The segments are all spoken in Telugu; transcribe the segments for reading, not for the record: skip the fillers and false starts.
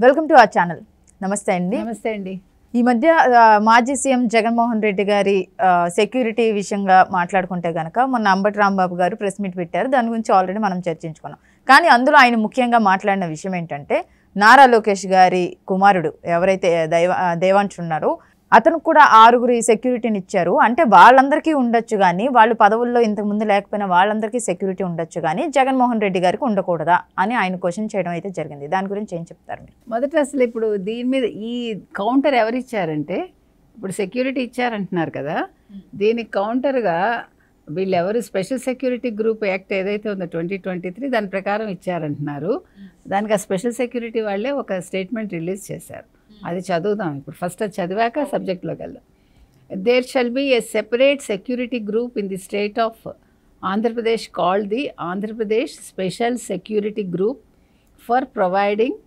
Welcome to our channel. నమస్తే అండి. నమస్తే అండి. ఈ మధ్య మాజీ సీఎం జగన్మోహన్ రెడ్డి గారి సెక్యూరిటీ విషయంగా మాట్లాడుకుంటే కనుక మొన్న అంబటి రాంబాబు గారు ప్రెస్ మీట్ పెట్టారు. దాని గురించి ఆల్రెడీ మనం చర్చించుకున్నాం. కానీ అందులో ఆయన ముఖ్యంగా మాట్లాడిన విషయం ఏంటంటే నారా లోకేష్ గారి కుమారుడు ఎవరైతే దేవాంశ్ ఉన్నారో అతను కూడా 6 సెక్యూరిటీని ఇచ్చారు. అంటే వాళ్ళందరికీ ఉండొచ్చు కానీ వాళ్ళు పదవుల్లో ఇంతకు ముందు లేకపోయినా వాళ్ళందరికీ సెక్యూరిటీ ఉండొచ్చు కానీ జగన్మోహన్ రెడ్డి గారికి ఉండకూడదా అని ఆయన క్వశ్చన్ చేయడం అయితే జరిగింది. దాని గురించి ఏం చెప్తారు మీరు? మొదట అసలు ఇప్పుడు దీని మీద ఈ కౌంటర్ ఎవరు ఇచ్చారంటే, ఇప్పుడు సెక్యూరిటీ ఇచ్చారంటున్నారు కదా, దీనికి కౌంటర్గా వీళ్ళెవరు స్పెషల్ సెక్యూరిటీ గ్రూప్ యాక్ట్ ఏదైతే ఉందో 2023 దాని ప్రకారం ఇచ్చారంటున్నారు. దానికి ఆ స్పెషల్ సెక్యూరిటీ వాళ్ళే ఒక స్టేట్మెంట్ రిలీజ్ చేశారు. అది చదువుదాం ఇప్పుడు. ఫస్ట్ అది చదివాక సబ్జెక్ట్లోకి వెళ్దాం. There shall be a separate security group in the state of Andhra Pradesh called the Andhra Pradesh special security group for providing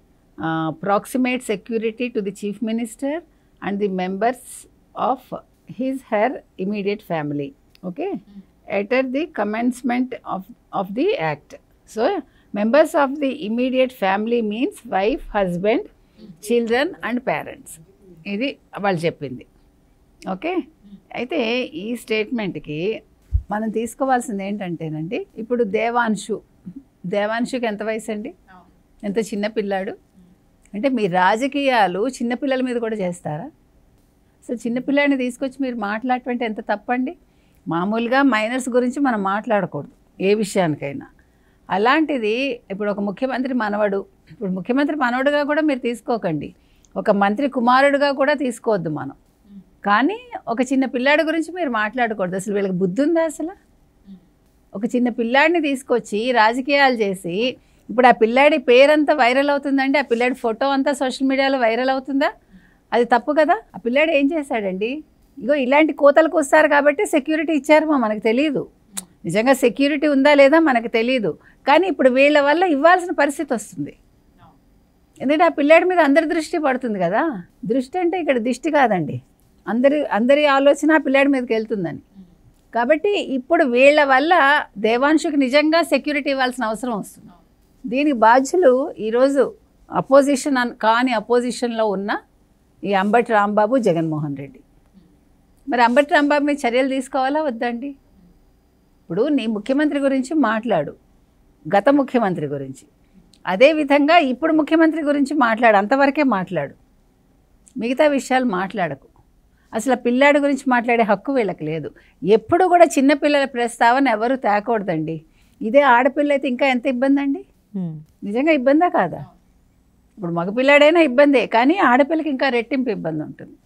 proximate security to the chief minister and the members of her immediate family. Okay, at the commencement of the act. So members of the immediate family means wife, husband, children and parents. ఇది వాళ్ళు చెప్పింది. ఓకే, అయితే ఈ స్టేట్మెంట్కి మనం తీసుకోవాల్సింది ఏంటంటేనండి, ఇప్పుడు దేవాంశుకి ఎంత వయసు అండి? ఎంత చిన్న పిల్లాడు అంటే మీ రాజకీయాలు చిన్నపిల్లల మీద కూడా చేస్తారా? అసలు చిన్నపిల్లాడిని తీసుకొచ్చి మీరు మాట్లాడటం ఎంత తప్పండి. మామూలుగా మైనర్స్ గురించి మనం మాట్లాడకూడదు ఏ విషయానికైనా. అలాంటిది ఇప్పుడు ఒక ముఖ్యమంత్రి మనవడు, ఇప్పుడు ముఖ్యమంత్రి మనవడుగా కూడా మీరు తీసుకోకండి, ఒక మంత్రి కుమారుడుగా కూడా తీసుకోవద్దు మనం. కానీ ఒక చిన్న పిల్లాడి గురించి మీరు మాట్లాడకూడదు. అసలు వీళ్ళకి బుద్ధి ఉందా? అసలు ఒక చిన్న పిల్లాడిని తీసుకొచ్చి రాజకీయాలు చేసి ఇప్పుడు ఆ పిల్లాడి పేరంతా వైరల్ అవుతుందండి, ఆ పిల్లాడి ఫోటో అంతా సోషల్ మీడియాలో వైరల్ అవుతుందా? అది తప్పు కదా. ఆ పిల్లాడు ఏం చేశాడండి? ఇగో ఇలాంటి కోతలకు వస్తారు కాబట్టి సెక్యూరిటీ ఇచ్చారు, మనకు తెలియదు. నిజంగా సెక్యూరిటీ ఉందా లేదా మనకు తెలియదు. కానీ ఇప్పుడు వీళ్ళ వల్ల ఇవ్వాల్సిన పరిస్థితి వస్తుంది. ఎందుకంటే ఆ పిల్లాడి మీద అందరి దృష్టి పడుతుంది కదా. దృష్టి అంటే ఇక్కడ దిష్టి కాదండి, అందరి ఆలోచన ఆ పిల్లాడి మీదకి వెళ్తుందని. కాబట్టి ఇప్పుడు వీళ్ళ వల్ల దేవాంశుకి నిజంగా సెక్యూరిటీ ఇవ్వాల్సిన అవసరం వస్తుంది. దీనికి బాధ్యులు ఈరోజు అపోజిషన్లో ఉన్న ఈ అంబటి రాంబాబు, జగన్మోహన్ రెడ్డి. మరి అంబటి రాంబాబు మీద చర్యలు తీసుకోవాలా వద్దండి? ఇప్పుడు నీ ముఖ్యమంత్రి గురించి మాట్లాడు, గత ముఖ్యమంత్రి గురించి, అదేవిధంగా ఇప్పుడు ముఖ్యమంత్రి గురించి మాట్లాడు, అంతవరకే మాట్లాడు, మిగతా విషయాలు మాట్లాడకు. అసలు ఆ పిల్లాడి గురించి మాట్లాడే హక్కు వీళ్ళకి లేదు. ఎప్పుడు కూడా చిన్నపిల్లల ప్రస్తావన ఎవరు తేకూడదండి. ఇదే ఆడపిల్ల అయితే ఇంకా ఎంత ఇబ్బంది అండి. నిజంగా ఇబ్బందా కాదా? ఇప్పుడు మగపిల్లాడైనా ఇబ్బందే, కానీ ఆడపిల్లకి ఇంకా రెట్టింపు ఇబ్బంది ఉంటుంది.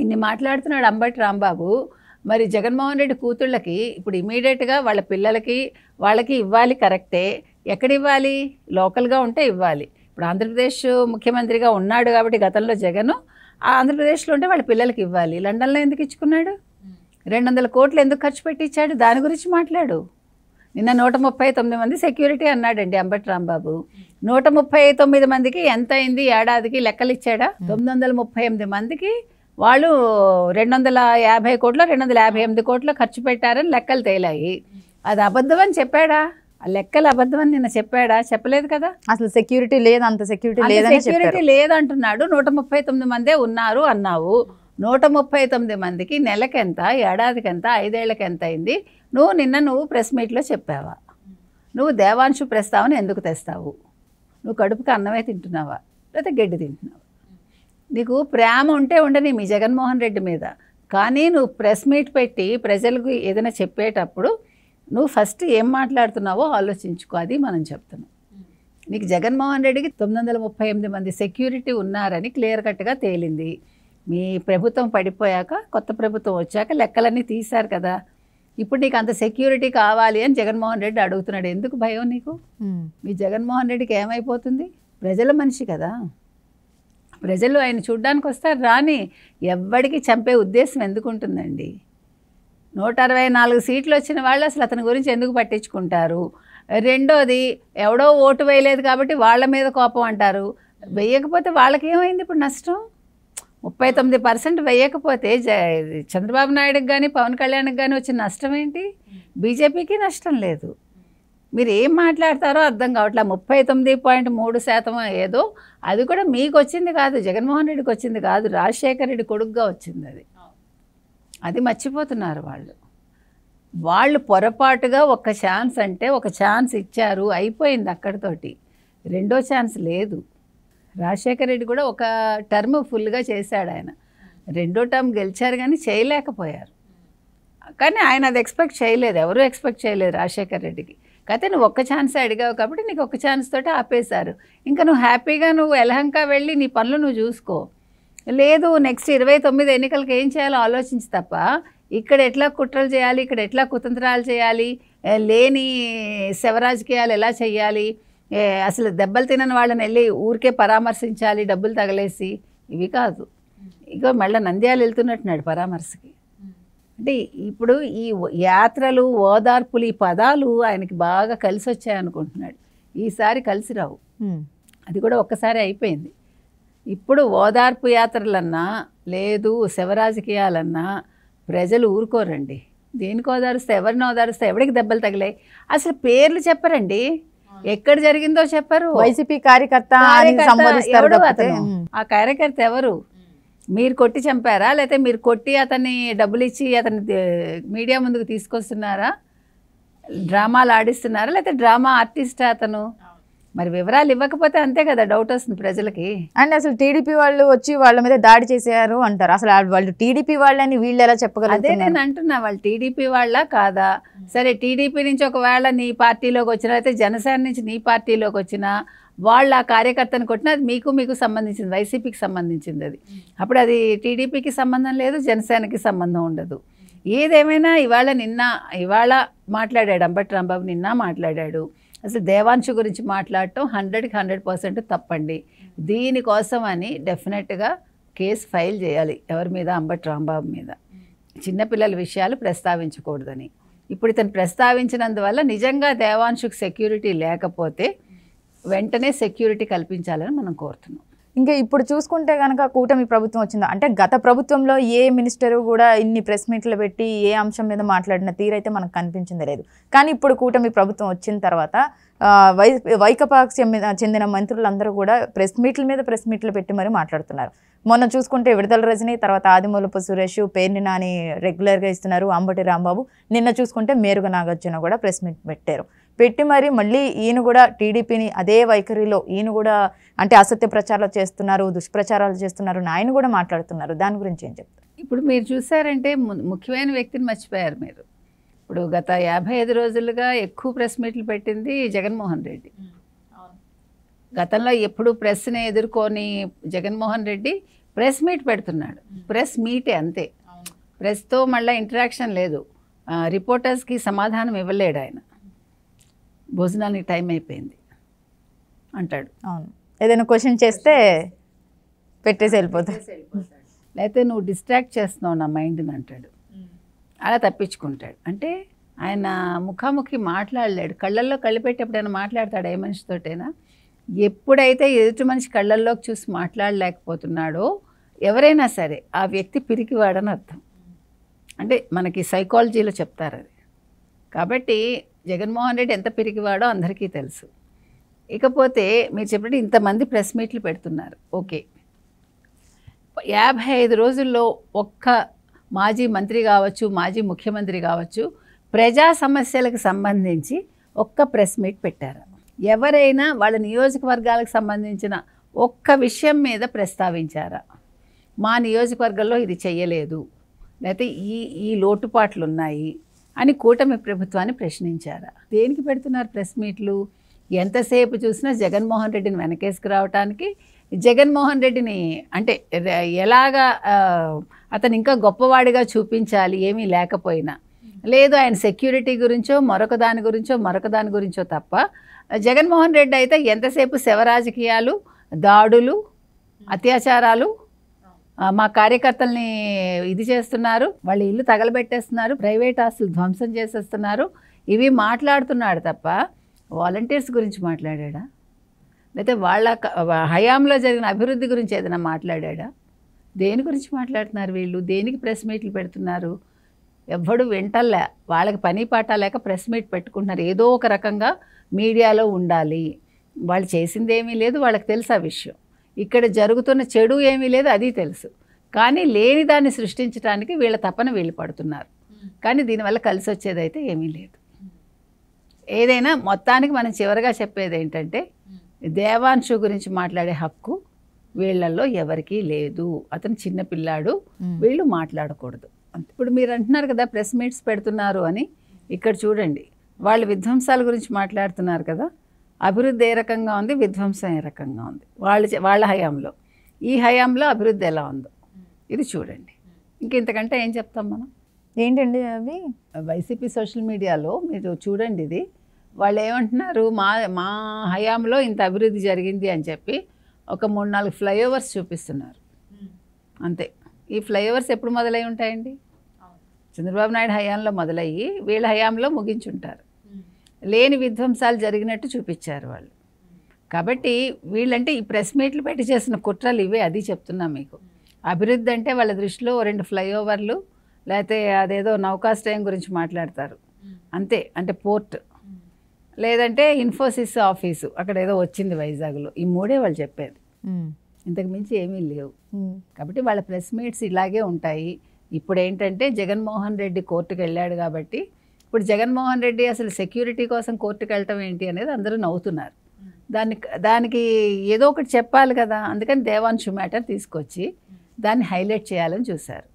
ఇన్ని మాట్లాడుతున్నాడు అంబటి రాంబాబు. మరి జగన్మోహన్ రెడ్డి కూతుళ్ళకి ఇప్పుడు ఇమీడియట్గా వాళ్ళ పిల్లలకి వాళ్ళకి ఇవ్వాలి, కరెక్టే. ఎక్కడ ఇవ్వాలి? లోకల్గా ఉంటే ఇవ్వాలి. ఇప్పుడు ఆంధ్రప్రదేశ్ ముఖ్యమంత్రిగా ఉన్నాడు కాబట్టి గతంలో జగన్ ఆంధ్రప్రదేశ్లో ఉంటే వాళ్ళ పిల్లలకి ఇవ్వాలి. లండన్లో ఎందుకు ఇచ్చుకున్నాడు? 200 కోట్లు ఎందుకు ఖర్చు పెట్టించాడు? దాని గురించి మాట్లాడు. నిన్న 139 మంది సెక్యూరిటీ అన్నాడండి అంబటి రాంబాబు. 139 మందికి ఎంత అయింది ఏడాదికి లెక్కలు ఇచ్చాడా? 938 మందికి వాళ్ళు 250 కోట్లు 258 కోట్లు ఖర్చు పెట్టారని లెక్కలు తేలాయి. అది అబద్ధం అని చెప్పాడా? ఆ లెక్కలు అబద్ధం అని నిన్న చెప్పాడా? చెప్పలేదు కదా. అసలు సెక్యూరిటీ లేదు, అంత సెక్యూరిటీ లేదంటున్నాడు. 139 మందే ఉన్నారు అన్నావు. 139 మందికి నెలకెంత, ఏడాదికి ఎంత, 5 ఏళ్ళకి ఎంత అయింది? నువ్వు ప్రెస్ మీట్లో చెప్పావా? నువ్వు దేవాంశు ప్రస్తావన ఎందుకు తెస్తావు? నువ్వు కడుపుకి అన్నమే తింటున్నావా లేకపోతే గడ్డి తింటున్నావా? నీకు ప్రేమ ఉంటే ఉండని మీ జగన్మోహన్ రెడ్డి మీద, కానీ నువ్వు ప్రెస్ మీట్ పెట్టి ప్రజలకు ఏదైనా చెప్పేటప్పుడు నువ్వు ఫస్ట్ ఏం మాట్లాడుతున్నావో ఆలోచించుకో. అది మనం చెప్తున్నాం. నీకు జగన్మోహన్ రెడ్డికి 938 మంది సెక్యూరిటీ ఉన్నారని క్లియర్ కట్గా తేలింది. మీ ప్రభుత్వం పడిపోయాక, కొత్త ప్రభుత్వం వచ్చాక లెక్కలన్నీ తీశారు కదా. ఇప్పుడు నీకు అంత సెక్యూరిటీ కావాలి అని జగన్మోహన్ రెడ్డి అడుగుతున్నాడు. ఎందుకు భయం నీకు? మీ జగన్మోహన్ రెడ్డికి ఏమైపోతుంది? ప్రజల మనిషి కదా, ప్రజలు ఆయన చూడ్డానికి వస్తారు. రాని ఎవ్వడికి చంపే ఉద్దేశం ఎందుకు ఉంటుందండి? 164 సీట్లు వచ్చిన వాళ్ళు అసలు అతని గురించి ఎందుకు పట్టించుకుంటారు? రెండోది, ఎవడో ఓటు వేయలేదు కాబట్టి వాళ్ళ మీద కోపం అంటారు. వేయకపోతే వాళ్ళకి ఏమైంది ఇప్పుడు నష్టం? 39% వేయకపోతే చంద్రబాబు నాయుడుకి కానీ పవన్ కళ్యాణ్కి కానీ వచ్చిన నష్టం ఏంటి? బీజేపీకి నష్టం లేదు. మీరు ఏం మాట్లాడతారో అర్థం కావట్లే. 39.3% ఏదో అది కూడా మీకు వచ్చింది కాదు, జగన్మోహన్ రెడ్డికి వచ్చింది కాదు, రాజశేఖర రెడ్డి కొడుకుగా వచ్చింది అది. అది మర్చిపోతున్నారు వాళ్ళు. వాళ్ళు పొరపాటుగా ఒక ఛాన్స్ అంటే ఒక ఛాన్స్ ఇచ్చారు, అయిపోయింది అక్కడితోటి. రెండో ఛాన్స్ లేదు. రాజశేఖర రెడ్డి కూడా ఒక టర్మ్ ఫుల్గా చేశాడు ఆయన. రెండో టర్మ్ గెలిచారు కానీ చేయలేకపోయారు. కానీ ఆయన అది ఎక్స్పెక్ట్ చేయలేదు, ఎవరూ ఎక్స్పెక్ట్ చేయలేదు రాజశేఖర రెడ్డికి. కాకపోతే నువ్వు ఒక్క ఛాన్స్ అడిగావు కాబట్టి నీకు ఒక్క ఛాన్స్ తోటి ఆపేశారు. ఇంకా నువ్వు హ్యాపీగా నువ్వు యలహంక వెళ్ళి నీ పనులు నువ్వు చూసుకో. లేదు నెక్స్ట్ 29 ఎన్నికలకు ఏం చేయాలో ఆలోచించి తప్ప ఇక్కడ ఎట్లా కుట్రలు చేయాలి, ఇక్కడ ఎట్లా కుతంత్రాలు చేయాలి, లేని శవరాజకీయాలు ఎలా చేయాలి, అసలు దెబ్బలు తినని వాళ్ళని వెళ్ళి ఊరికే పరామర్శించాలి డబ్బులు తగలేసి, ఇవి కాదు. ఇక మళ్ళీ నంద్యాల వెళ్తున్నట్టున్నాడు పరామర్శకి. అంటే ఇప్పుడు ఈ యాత్రలు, ఓదార్పులు, ఈ పదాలు ఆయనకి బాగా కలిసి వచ్చాయనుకుంటున్నాడు. ఈసారి కలిసి రావు. అది కూడా ఒక్కసారి అయిపోయింది. ఇప్పుడు ఓదార్పు యాత్రలన్నా లేదు శవరాజకీయాలన్నా ప్రజలు ఊరుకోరండి. దేనికి ఓదారుస్తే, ఎవరిని ఓదారుస్తే, ఎవరికి దెబ్బలు తగిలాయి అసలు పేర్లు చెప్పరండి, ఎక్కడ జరిగిందో చెప్పరు. వైసీపీ కార్యకర్త ఆ కార్యకర్త ఎవరు? మీరు కొట్టి చంపారా, లేకపోతే మీరు కొట్టి అతన్ని డబ్బులు ఇచ్చి అతన్ని మీడియా ముందుకు తీసుకొస్తున్నారా, డ్రామాలు ఆడిస్తున్నారా, లేకపోతే డ్రామా ఆర్టిస్టా అతను? మరి వివరాలు ఇవ్వకపోతే అంతే కదా డౌట్ వస్తుంది ప్రజలకి. అండ్ అసలు టీడీపీ వాళ్ళు వచ్చి వాళ్ళ మీద దాడి చేశారు అంటారు. అసలు వాళ్ళు టీడీపీ వాళ్ళని వీళ్ళు ఎలా చెప్పగలరు? అదే నేను అంటున్నా, వాళ్ళు టీడీపీ వాళ్ళ కాదా? సరే టీడీపీ నుంచి ఒకవేళ నీ పార్టీలోకి వచ్చినా, అయితే జనసేన నుంచి నీ పార్టీలోకి వచ్చినా, వాళ్ళు ఆ కార్యకర్తను కొట్టినా అది మీకు సంబంధించింది, వైసీపీకి సంబంధించింది. అది అప్పుడు అది టీడీపీకి సంబంధం లేదు, జనసేనకి సంబంధం ఉండదు. ఏదేమైనా ఇవాళ మాట్లాడాడు అంబటి రాంబాబు, నిన్న మాట్లాడాడు. అసలు దేవాంశు గురించి మాట్లాడటం 100కి 100% తప్పండి. దీనికోసం అని డెఫినెట్గా కేసు ఫైల్ చేయాలి ఎవరి మీద, అంబటి రాంబాబు మీద. చిన్నపిల్లల విషయాలు ప్రస్తావించకూడదని. ఇప్పుడు ఇతను ప్రస్తావించినందువల్ల నిజంగా దేవాంశుకు సెక్యూరిటీ లేకపోతే వెంటనే సెక్యూరిటీ కల్పించాలని మనం కోరుతున్నాం. ఇంకా ఇప్పుడు చూసుకుంటే కనుక కూటమి ప్రభుత్వం వచ్చిందా అంటే గత ప్రభుత్వంలో ఏ మినిస్టరు కూడా ఇన్ని ప్రెస్ మీట్లు పెట్టి ఏ అంశం మీద మాట్లాడిన తీరైతే మనకు కనిపించింది లేదు. కానీ ఇప్పుడు కూటమి ప్రభుత్వం వచ్చిన తర్వాత వైకపాకు చెందిన మంత్రులందరూ కూడా ప్రెస్ మీట్లు పెట్టి మరి మాట్లాడుతున్నారు. మొన్న చూసుకుంటే విడుదల రజని, తర్వాత ఆదిమూలపు సురేష్, పేర్ని నాని రెగ్యులర్గా ఇస్తున్నారు, అంబటి రాంబాబు. నిన్న చూసుకుంటే మేరుగ నాగార్జున కూడా ప్రెస్ మీట్ పెట్టి మరి మళ్ళీ ఈయన కూడా టీడీపీని అదే వైఖరిలో ఈయన కూడా అంటే అసత్య ప్రచారాలు చేస్తున్నారు, దుష్ప్రచారాలు చేస్తున్నారు, ఆయన కూడా మాట్లాడుతున్నారు. దాని గురించి ఏం చెప్తారు? ఇప్పుడు మీరు చూసారంటే ముఖ్యమైన వ్యక్తిని మర్చిపోయారు మీరు. ఇప్పుడు గత 55 రోజులుగా ఎక్కువ ప్రెస్ మీట్లు పెట్టింది జగన్మోహన్ రెడ్డి. గతంలో ఎప్పుడు ప్రెస్ని ఎదుర్కొని జగన్మోహన్ రెడ్డి ప్రెస్ మీట్ పెడుతున్నాడు. ప్రెస్ మీటే అంతే, ప్రెస్తో మళ్ళీ ఇంటరాక్షన్ లేదు. రిపోర్టర్స్కి సమాధానం ఇవ్వలేడు ఆయన. భోజనానికి టైం అయిపోయింది అంటాడు. అవును, ఏదైనా క్వశ్చన్ చేస్తే పెట్టేసి వెళ్ళిపోతాడు. లేకపోతే నువ్వు డిస్ట్రాక్ట్ చేస్తున్నావు నా మైండ్ని అంటాడు. అలా తప్పించుకుంటాడు. అంటే ఆయన ముఖాముఖి మాట్లాడలేడు. కళ్ళల్లో కళ్ళు పెట్టి ఎప్పుడైనా మాట్లాడతాడు ఏ మనిషితోటైనా? ఎప్పుడైతే ఎదుటి మనిషి కళ్ళల్లోకి చూసి మాట్లాడలేకపోతున్నాడో ఎవరైనా సరే ఆ వ్యక్తి పిరికివాడని అర్థం. అంటే మనకి సైకాలజీలో చెప్తారు అది. కాబట్టి జగన్మోహన్ రెడ్డి ఎంత పిరికివాడో అందరికీ తెలుసు. ఇకపోతే మీరు చెప్పినట్టు ఇంతమంది ప్రెస్ మీట్లు పెడుతున్నారు, ఓకే. 55 రోజుల్లో ఒక్క మాజీ మంత్రి కావచ్చు, మాజీ ముఖ్యమంత్రి కావచ్చు, ప్రజా సమస్యలకు సంబంధించి ఒక్క ప్రెస్ మీట్ పెట్టారు? ఎవరైనా వాళ్ళ నియోజకవర్గాలకు సంబంధించిన ఒక్క విషయం మీద ప్రస్తావించారా? మా నియోజకవర్గంలో ఇది చెయ్యలేదు, లేకపోతే ఈ లోటుపాట్లు ఉన్నాయి అని కూటమి ప్రభుత్వాన్ని ప్రశ్నించారా? దేనికి పెడుతున్నారు ప్రెస్ మీట్లు? ఎంతసేపు చూసినా జగన్మోహన్ రెడ్డిని వెనకేసుకు రావటానికి, జగన్మోహన్ రెడ్డిని అంటే ఎలాగా అతను ఇంకా గొప్పవాడిగా చూపించాలి ఏమీ లేకపోయినా. లేదు ఆయన సెక్యూరిటీ గురించో మరొక దాని గురించో తప్ప జగన్మోహన్ రెడ్డి అయితే ఎంతసేపు శవరాజకీయాలు, దాడులు, అత్యాచారాలు, మా కార్యకర్తల్ని ఇది చేస్తున్నారు, వాళ్ళ ఇల్లు తగలబెట్టేస్తున్నారు, ప్రైవేట్ ఆస్తులు ధ్వంసం చేసేస్తున్నారు, ఇవి మాట్లాడుతున్నాడు తప్ప వాలంటీర్స్ గురించి మాట్లాడా? లేకపోతే వాళ్ళ హయాంలో జరిగిన అభివృద్ధి గురించి ఏదైనా మాట్లాడా? దేని గురించి మాట్లాడుతున్నారు వీళ్ళు? దేనికి ప్రెస్ మీట్లు పెడుతున్నారు? ఎవ్వడు వింటల్లా. వాళ్ళకి పని పాట లేక ప్రెస్ మీట్ పెట్టుకుంటున్నారు. ఏదో ఒక రకంగా మీడియాలో ఉండాలి. వాళ్ళు చేసింది ఏమీ లేదు, వాళ్ళకి తెలుసు ఆ విషయం. ఇక్కడ జరుగుతున్న చెడు ఏమీ లేదు, అది తెలుసు. కానీ లేని దాన్ని సృష్టించడానికి వీళ్ళ తపన వీళ్ళు పడుతున్నారు. కానీ దీనివల్ల కలిసి వచ్చేదైతే ఏమీ లేదు. ఏదైనా మొత్తానికి మనం చివరిగా చెప్పేది ఏంటంటే, దేవాంశు గురించి మాట్లాడే హక్కు వీళ్ళల్లో ఎవరికీ లేదు. అతను చిన్న పిల్లాడు, వీళ్ళు మాట్లాడకూడదు. ఇప్పుడు మీరు అంటున్నారు కదా ప్రెస్ మీట్స్ పెడుతున్నారు అని. ఇక్కడ చూడండి, వాళ్ళు విధ్వంసాల గురించి మాట్లాడుతున్నారు కదా. అభివృద్ధి ఏ రకంగా ఉంది, విధ్వంసం ఏ రకంగా ఉంది వాళ్ళ హయాంలో. ఈ హయాంలో అభివృద్ధి ఎలా ఉందో ఇది చూడండి. ఇంతకంటే ఏం చెప్తాం మనం? ఏంటండి అవి? వైసీపీ సోషల్ మీడియాలో మీరు చూడండి, ఇది వాళ్ళు ఏమంటున్నారు, మా హయాంలో ఇంత అభివృద్ధి జరిగింది అని చెప్పి ఒక 3-4 ఫ్లైఓవర్స్ చూపిస్తున్నారు అంతే. ఈ ఫ్లైఓవర్స్ ఎప్పుడు మొదలై ఉంటాయండి? చంద్రబాబు నాయుడు హయాంలో మొదలయ్యి వీళ్ళ హయాంలో ముగించుంటారు. లేని విధ్వంసాలు జరిగినట్టు చూపించారు వాళ్ళు. కాబట్టి వీళ్ళంటే ఈ ప్రెస్ మీట్లు పెట్టి చేసిన కుట్రలు ఇవే. అది చెప్తున్నా మీకు. అభివృద్ధి అంటే వాళ్ళ దృష్టిలో 2 ఫ్లైఓవర్లు, లేకపోతే అదేదో నౌకాశ్రయం గురించి మాట్లాడతారు అంతే. అంటే పోర్ట్, లేదంటే ఇన్ఫోసిస్ ఆఫీసు అక్కడ ఏదో వచ్చింది వైజాగ్లో. ఈ 3 వాళ్ళు చెప్పేది, ఇంతకు మించి ఏమీ లేవు. కాబట్టి వాళ్ళ ప్రెస్ మీట్స్ ఇలాగే ఉంటాయి. ఇప్పుడు ఏంటంటే జగన్మోహన్ రెడ్డి కోర్టుకు వెళ్ళాడు కాబట్టి, ఇప్పుడు జగన్మోహన్ రెడ్డి అసలు సెక్యూరిటీ కోసం కోర్టుకు వెళ్ళటం ఏంటి అనేది అందరూ నవ్వుతున్నారు. దానికి ఏదో ఒకటి చెప్పాలి కదా. అందుకని దేవాంశు మ్యాటర్ తీసుకొచ్చి దాన్ని హైలైట్ చేయాలని చూశారు.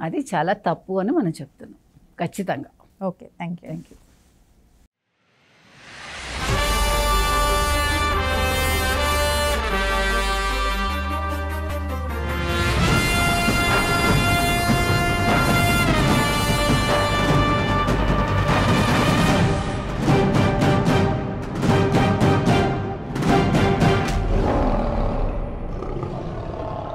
అది చాలా తప్పు అని మనం చెప్తున్నాం ఖచ్చితంగా. Okay, thank you.